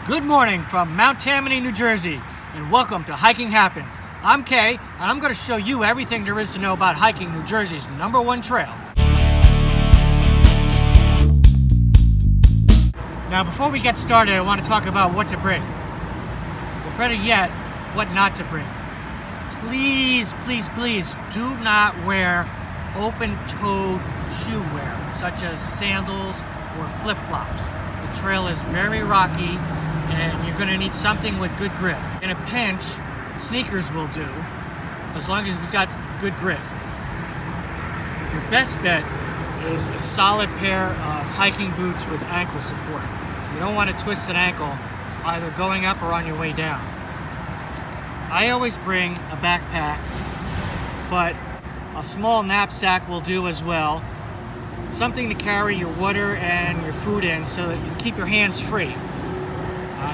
Good morning from Mount Tammany, New Jersey, and welcome to Hiking Happens. I'm Kay, and I'm going to show you everything there is to know about hiking New Jersey's #1 trail. Now, before we get started, I want to talk about what to bring. Or better yet, what not to bring. Please, please, please do not wear open-toed shoe wear, such as sandals or flip-flops. The trail is very rocky, and you're going to need something with good grip. In a pinch, sneakers will do, as long as you've got good grip. Your best bet is a solid pair of hiking boots with ankle support. You don't want to twist an ankle either going up or on your way down. I always bring a backpack, but a small knapsack will do as well. Something to carry your water and your food in so that you keep your hands free.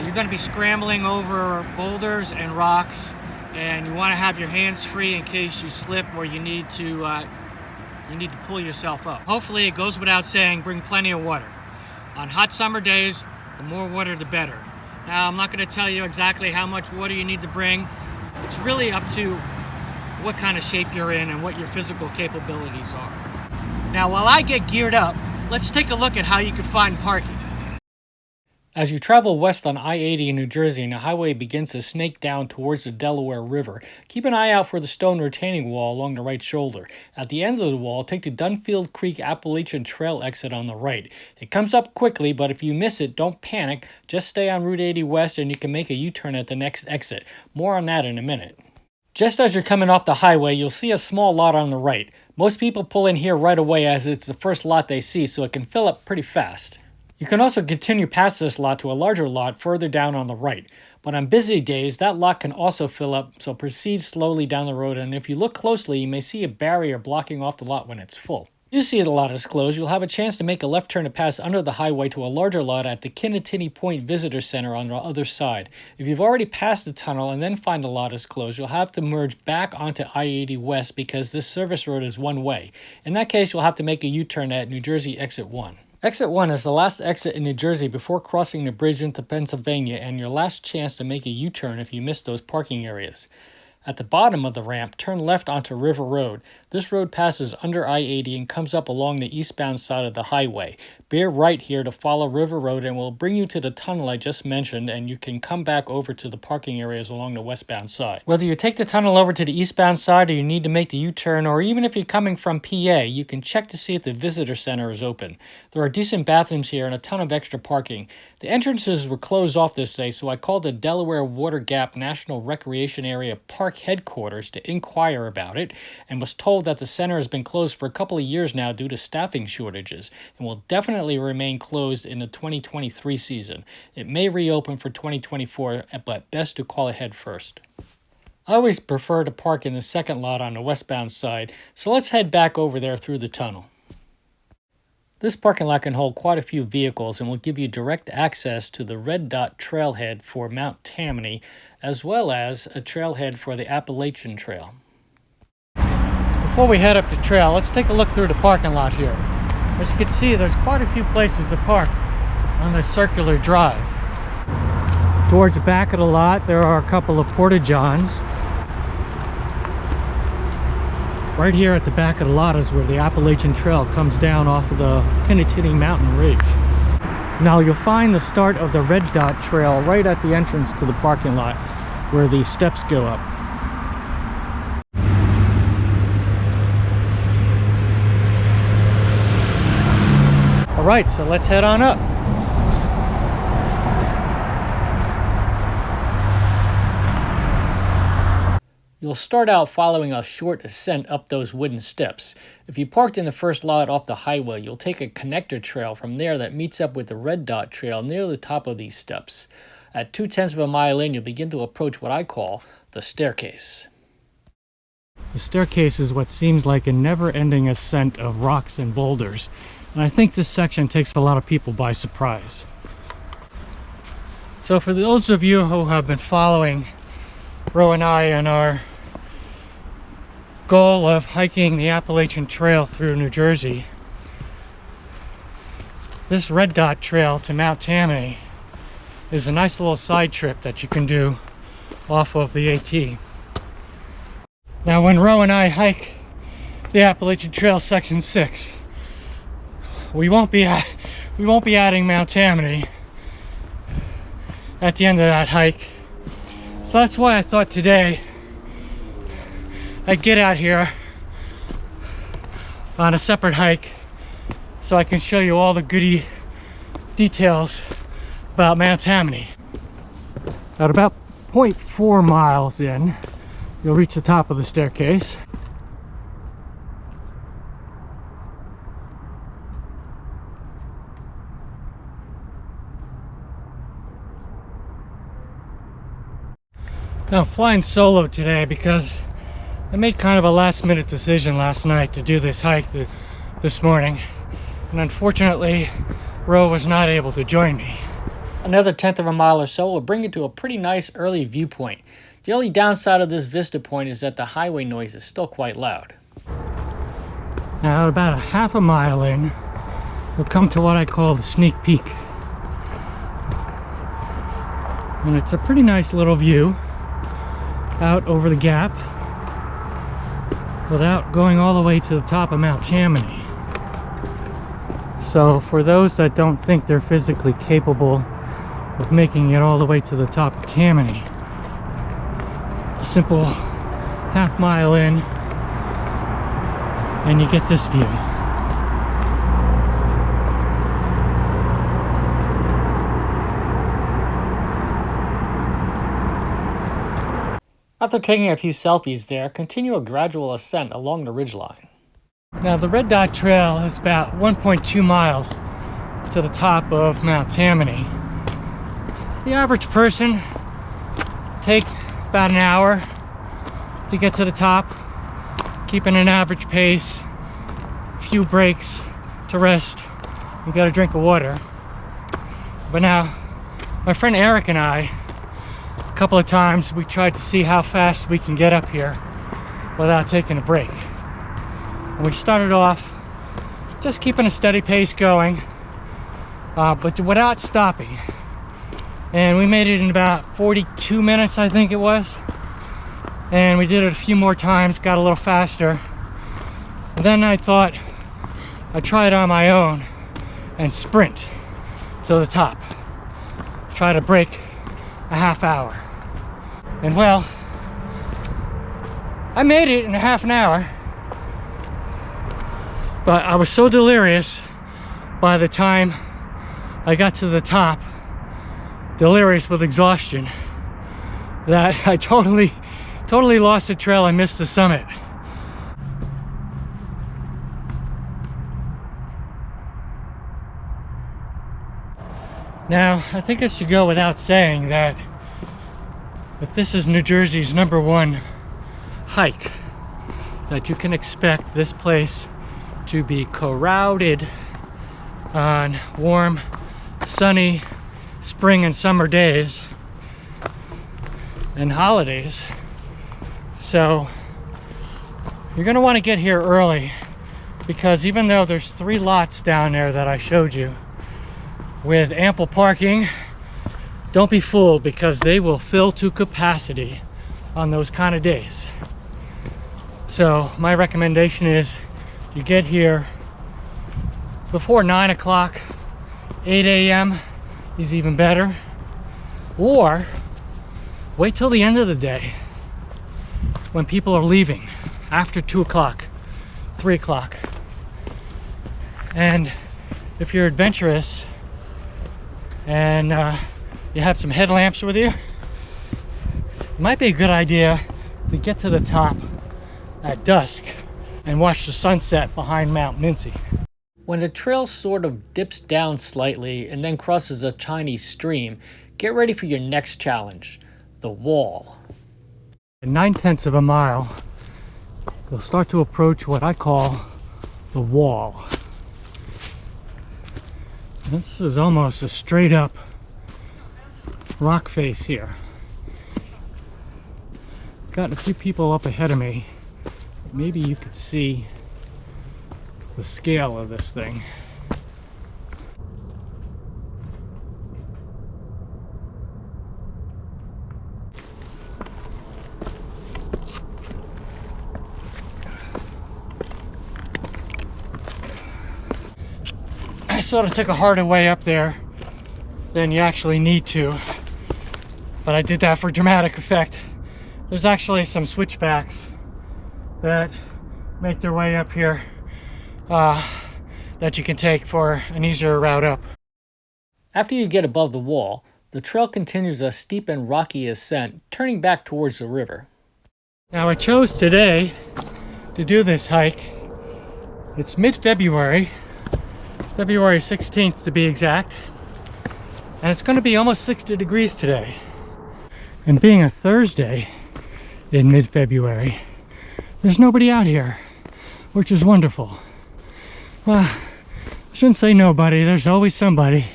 You're going to be scrambling over boulders and rocks, and you want to have your hands free in case you slip or you need to pull yourself up. Hopefully, it goes without saying, bring plenty of water. On hot summer days, the more water the better. Now, I'm not going to tell you exactly how much water you need to bring. It's really up to what kind of shape you're in and what your physical capabilities are. Now, while I get geared up, let's take a look at how you can find parking. As you travel west on I-80 in New Jersey and the highway begins to snake down towards the Delaware River, keep an eye out for the stone retaining wall along the right shoulder. At the end of the wall, take the Dunfield Creek Appalachian Trail exit on the right. It comes up quickly, but if you miss it, don't panic. Just stay on Route 80 West and you can make a U-turn at the next exit. More on that in a minute. Just as you're coming off the highway, you'll see a small lot on the right. Most people pull in here right away as it's the first lot they see, so it can fill up pretty fast. You can also continue past this lot to a larger lot further down on the right. But on busy days, that lot can also fill up, so proceed slowly down the road, and if you look closely, you may see a barrier blocking off the lot when it's full. If you see the lot is closed, you'll have a chance to make a left turn to pass under the highway to a larger lot at the Kinnatini Point Visitor Center on the other side. If you've already passed the tunnel and then find the lot is closed, you'll have to merge back onto I-80 West because this service road is one way. In that case, you'll have to make a U-turn at New Jersey Exit 1. Exit 1 is the last exit in New Jersey before crossing the bridge into Pennsylvania and your last chance to make a U-turn if you miss those parking areas. At the bottom of the ramp, turn left onto River Road. This road passes under I-80 and comes up along the eastbound side of the highway. Bear right here to follow River Road and will bring you to the tunnel I just mentioned, and you can come back over to the parking areas along the westbound side. Whether you take the tunnel over to the eastbound side or you need to make the U-turn, or even if you're coming from PA, you can check to see if the visitor center is open. There are decent bathrooms here and a ton of extra parking. The entrances were closed off this day, so I called the Delaware Water Gap National Recreation Area Park headquarters to inquire about it, and was told that the center has been closed for a couple of years now due to staffing shortages, and will definitely remain closed in the 2023 season. It may reopen for 2024, but best to call ahead first. I always prefer to park in the second lot on the westbound side, so let's head back over there through the tunnel. This parking lot can hold quite a few vehicles and will give you direct access to the Dot Trailhead for Mount Tammany, as well as a trailhead for the Appalachian Trail. Before we head up the trail, let's take a look through the parking lot here. As you can see, there's quite a few places to park on this circular drive. Towards the back of the lot, there are a couple of porta-johns. Right here at the back of the lot is where the Appalachian Trail comes down off of the Kinnatini Mountain Ridge. Now you'll find the start of the Dot Trail right at the entrance to the parking lot where the steps go up. Alright, so let's head on up. You'll start out following a short ascent up those wooden steps. If you parked in the first lot off the highway, you'll take a connector trail from there that meets up with the Dot Trail near the top of these steps. At 2/10 of a mile in, you'll begin to approach what I call the staircase. The staircase is what seems like a never-ending ascent of rocks and boulders, and I think this section takes a lot of people by surprise. So for those of you who have been following Ro and I in our goal of hiking the Appalachian Trail through New Jersey, this Dot Trail to Mount Tammany is a nice little side trip that you can do off of the AT. Now when Ro and I hike the Appalachian Trail Section 6, we won't be adding Mount Tammany at the end of that hike. So that's why I thought today I'd get out here on a separate hike so I can show you all the goody details about Mount Tammany. At about 0.4 miles in, you'll reach the top of the staircase. Now I'm flying solo today because I made kind of a last-minute decision last night to do this hike this morning, and unfortunately Ro was not able to join me. Another 1/10 of a mile or so will bring you to a pretty nice early viewpoint. The only downside of this vista point is that the highway noise is still quite loud. Now about a 1/2 mile in, we'll come to what I call the sneak peek. And it's a pretty nice little view out over the gap without going all the way to the top of Mount Tammany. So for those that don't think they're physically capable of making it all the way to the top of Tammany, a simple 1/2 mile in and you get this view. After taking a few selfies there, continue a gradual ascent along the ridgeline. Now the Red Dot Trail is about 1.2 miles to the top of Mount Tammany. The average person take about an hour to get to the top, keeping an average pace, a few breaks to rest, and get a drink of water. But now, my friend Eric and I, a couple of times we tried to see how fast we can get up here without taking a break. And we started off just keeping a steady pace going, but without stopping. And we made it in about 42 minutes, I think it was. And we did it a few more times, got a little faster. And then I thought I'd try it on my own and sprint to the top. Try to break a 1/2 hour. And well, I made it in a 1/2 hour, but I was so delirious by the time I got to the top, delirious with exhaustion, that I totally lost the trail. I missed the summit. Now, I think it should go without saying that if this is New Jersey's #1 hike, that you can expect this place to be crowded on warm, sunny spring and summer days and holidays. So you're going to want to get here early, because even though there's 3 lots down there that I showed you with ample parking, don't be fooled, because they will fill to capacity on those kind of days. So my recommendation is you get here before 9 o'clock. 8 a.m. is even better, or wait till the end of the day when people are leaving after 2 o'clock, 3 o'clock. And if you're adventurous and you have some headlamps with you, it might be a good idea to get to the top at dusk and watch the sunset behind Mount Mincy. When the trail sort of dips down slightly and then crosses a tiny stream, get ready for your next challenge, the wall. At 9/10 of a mile, you'll start to approach what I call the wall. This is almost a straight up rock face here. Got a few people up ahead of me. Maybe you could see the scale of this thing. sort of took a harder way up there than you actually need to, but I did that for dramatic effect. There's actually some switchbacks that make their way up here that you can take for an easier route up. After you get above the wall, the trail continues a steep and rocky ascent, turning back towards the river. Now I chose today to do this hike. It's mid-February, February 16th to be exact, and it's going to be almost 60 degrees today. And being a Thursday in mid-February, there's nobody out here, which is wonderful. Well, I shouldn't say nobody, there's always somebody.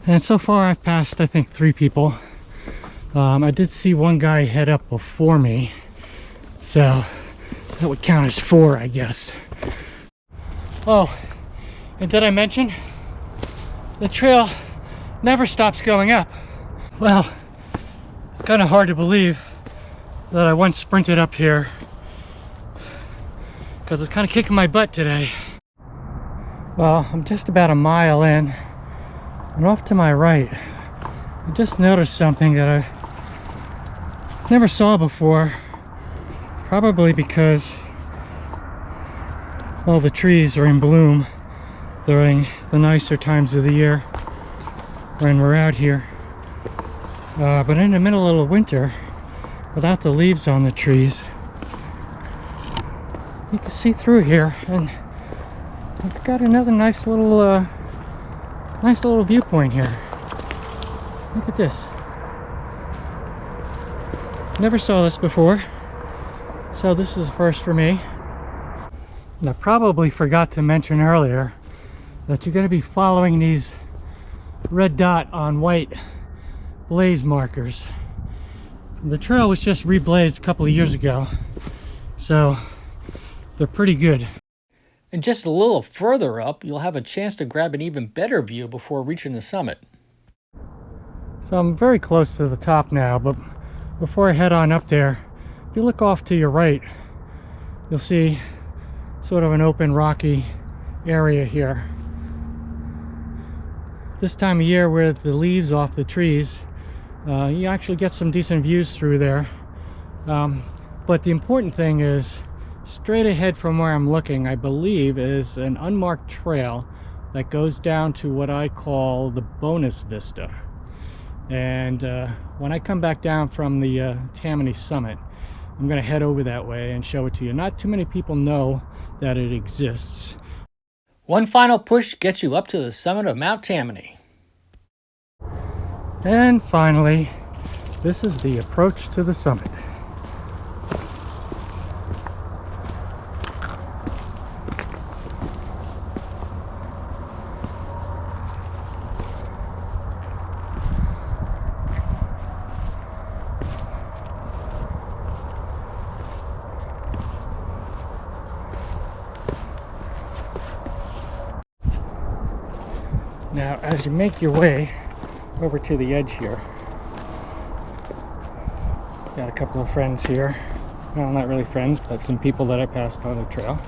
And so far I've passed, I think, 3 people. I did see one guy head up before me, so that would count as 4, I guess. Oh, and did I mention the trail never stops going up? Well, it's kind of hard to believe that I once sprinted up here, because it's kind of kicking my butt today. Well, I'm just about a mile in, and off to my right, I just noticed something that I never saw before, probably because all the trees are in bloom during the nicer times of the year when we're out here. But in the middle of winter, without the leaves on the trees, you can see through here, and I've got another nice little viewpoint here. Look at this. Never saw this before, so this is a first for me. And I probably forgot to mention earlier that you're going to be following these red dot on white blaze markers. The trail was just reblazed a couple of years ago, so they're pretty good. And just a little further up, you'll have a chance to grab an even better view before reaching the summit. So I'm very close to the top now, but before I head on up there, if you look off to your right, you'll see sort of an open rocky area here. This time of year, with the leaves off the trees, you actually get some decent views through there. But the important thing is, straight ahead from where I'm looking, I believe, is an unmarked trail that goes down to what I call the Bonus Vista. And when I come back down from the Tammany summit, I'm going to head over that way and show it to you. Not too many people know that it exists. One final push gets you up to the summit of Mount Tammany. And finally, this is the approach to the summit. Now, as you make your way over to the edge here, got a couple of friends here. Well, not really friends, but some people that I passed on the trail.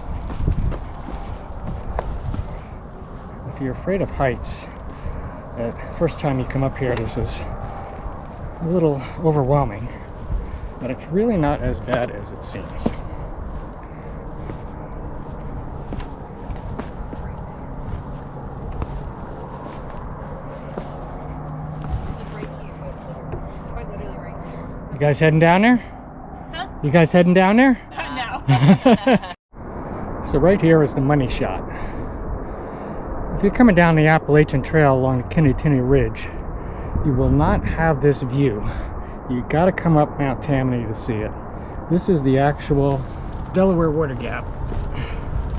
If you're afraid of heights, the first time you come up here, this is a little overwhelming, but it's really not as bad as it seems. You guys heading down there? Huh? You guys heading down there? No. So right here is the money shot. If you're coming down the Appalachian Trail along the K&Ro Ridge, you will not have this view. You got to come up Mount Tammany to see it. This is the actual Delaware Water Gap,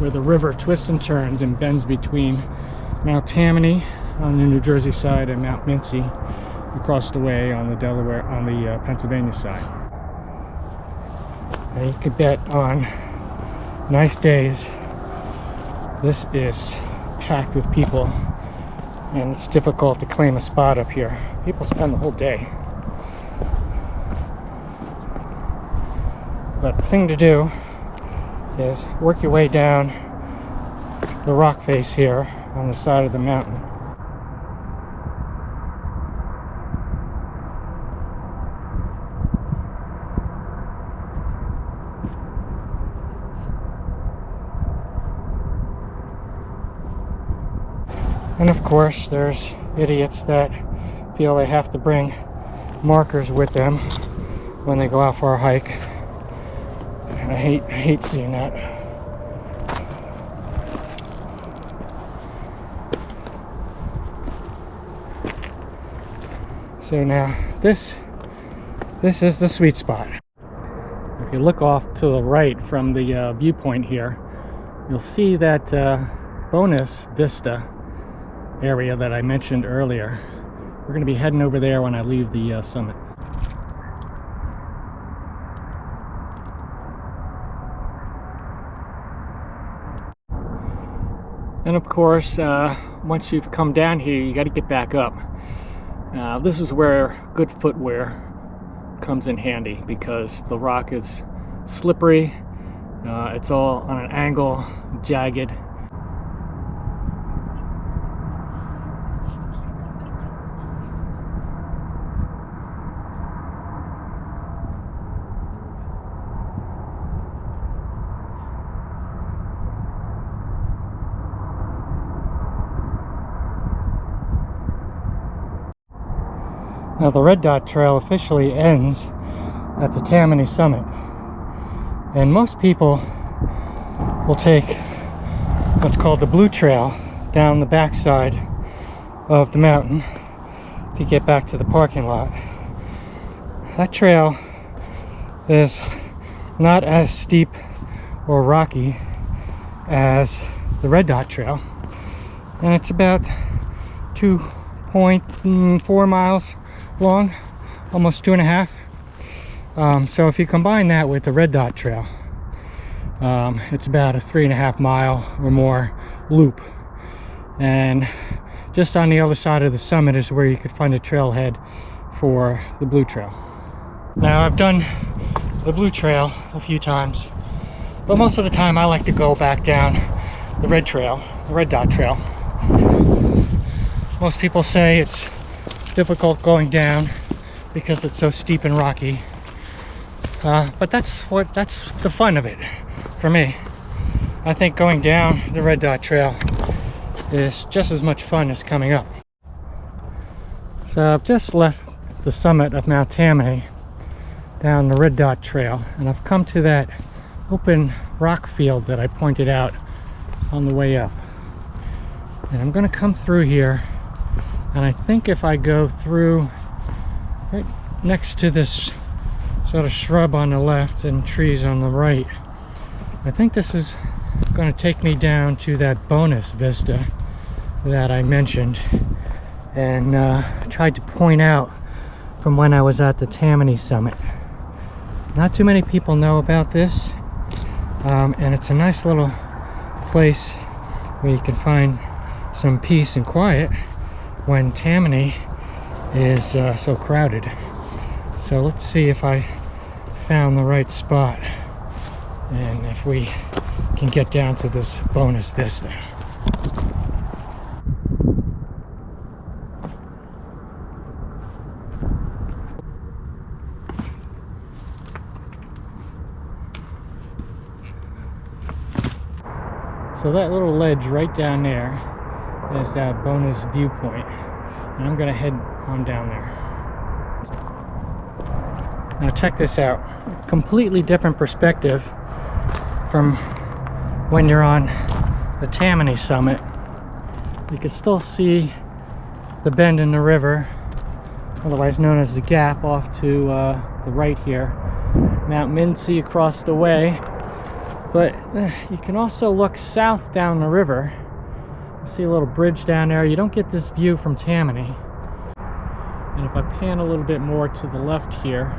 where the river twists and turns and bends between Mount Tammany on the New Jersey side and Mount Mincy across the way on the Pennsylvania side. And you could bet on nice days this is packed with people, and it's difficult to claim a spot up here. People spend the whole day. But the thing to do is work your way down the rock face here on the side of the mountain. And of course, there's idiots that feel they have to bring markers with them when they go out for a hike. And I hate seeing that. So now this is the sweet spot. If you look off to the right from the viewpoint here, you'll see that Bonus Vista area that I mentioned earlier. We're going to be heading over there when I leave the summit. And of course, once you've come down here, you got to get back up. This is where good footwear comes in handy, because the rock is slippery. It's all on an angle, jagged. Now the Red Dot Trail officially ends at the Tammany summit, and most people will take what's called the Blue Trail down the backside of the mountain to get back to the parking lot. That trail is not as steep or rocky as the Red Dot Trail, and it's about 2.4 miles long, almost 2.5. So if you combine that with the Red Dot Trail, it's about a 3.5 mile or more loop, and just on the other side of the summit is where you could find a trailhead for the Blue Trail. Now I've done the Blue Trail a few times, but most of the time I like to go back down the Red Dot Trail. Most people say it's difficult going down because it's so steep and rocky, but that's the fun of it for me. I think going down the Red Dot Trail is just as much fun as coming up. So I've just left the summit of Mount Tammany down the Red Dot Trail, and I've come to that open rock field that I pointed out on the way up, and I'm going to come through here. And I think if I go through right next to this sort of shrub on the left and trees on the right, I think this is going to take me down to that Bonus Vista that I mentioned and tried to point out from when I was at the Tammany summit. Not too many people know about this, and it's a nice little place where you can find some peace and quiet when Tammany is so crowded. So let's see if I found the right spot and if we can get down to this Bonus Vista. So that little ledge right down there is that bonus viewpoint, and I'm gonna head on down there. Now check this out. Completely different perspective from when you're on the Tammany summit. You can still see the bend in the river, otherwise known as the Gap, off to the right here. Mount Mincy across the way. But you can also look south down the river. You see a little bridge down there. You don't get this view from Tammany. And if I pan a little bit more to the left here,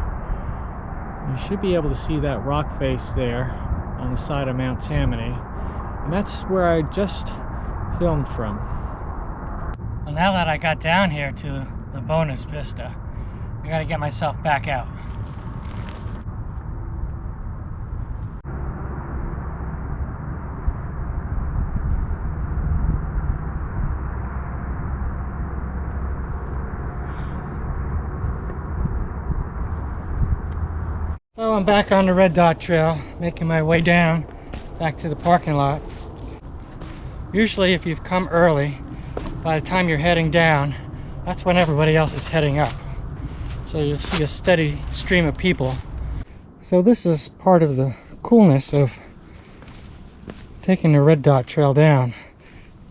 you should be able to see that rock face there on the side of Mount Tammany. And that's where I just filmed from. Well, now that I got down here to the Bonus Vista, I gotta get myself back out. So I'm back on the Red Dot Trail, making my way down back to the parking lot. Usually if you've come early, by the time you're heading down, that's when everybody else is heading up. So you'll see a steady stream of people. So this is part of the coolness of taking the Red Dot Trail down.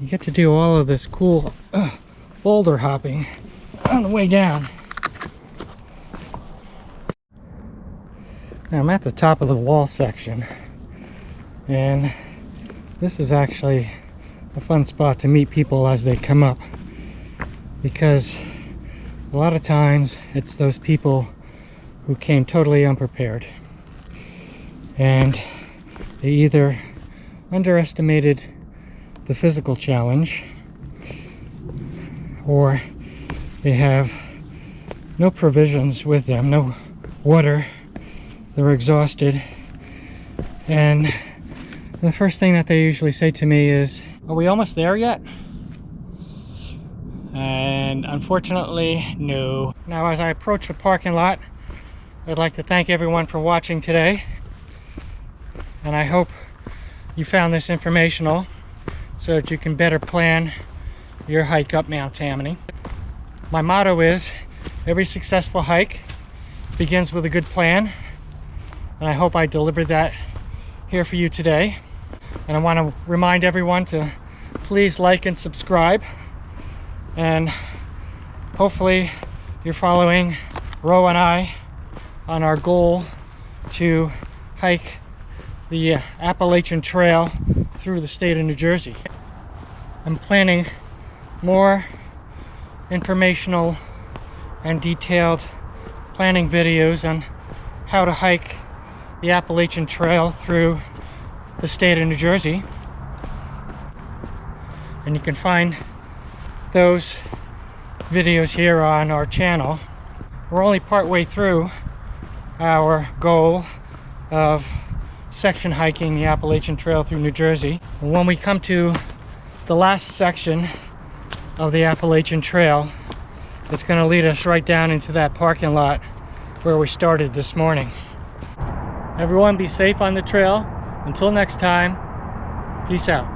You get to do all of this cool boulder hopping on the way down. Now I'm at the top of the wall section, and this is actually a fun spot to meet people as they come up, because a lot of times it's those people who came totally unprepared, and they either underestimated the physical challenge, or they have no provisions with them, no water. They're exhausted, and the first thing that they usually say to me is, "Are we almost there yet?" And unfortunately, no. Now as I approach the parking lot, I'd like to thank everyone for watching today, and I hope you found this informational so that you can better plan your hike up Mount Tammany. My motto is, every successful hike begins with a good plan. And I hope I delivered that here for you today. And I want to remind everyone to please like and subscribe. And hopefully you're following Ro and I on our goal to hike the Appalachian Trail through the state of New Jersey. I'm planning more informational and detailed planning videos on how to hike the Appalachian Trail through the state of New Jersey, and you can find those videos here on our channel. We're only partway through our goal of section hiking the Appalachian Trail through New Jersey. And when we come to the last section of the Appalachian Trail, it's going to lead us right down into that parking lot where we started this morning. Everyone be safe on the trail. Until next time, peace out.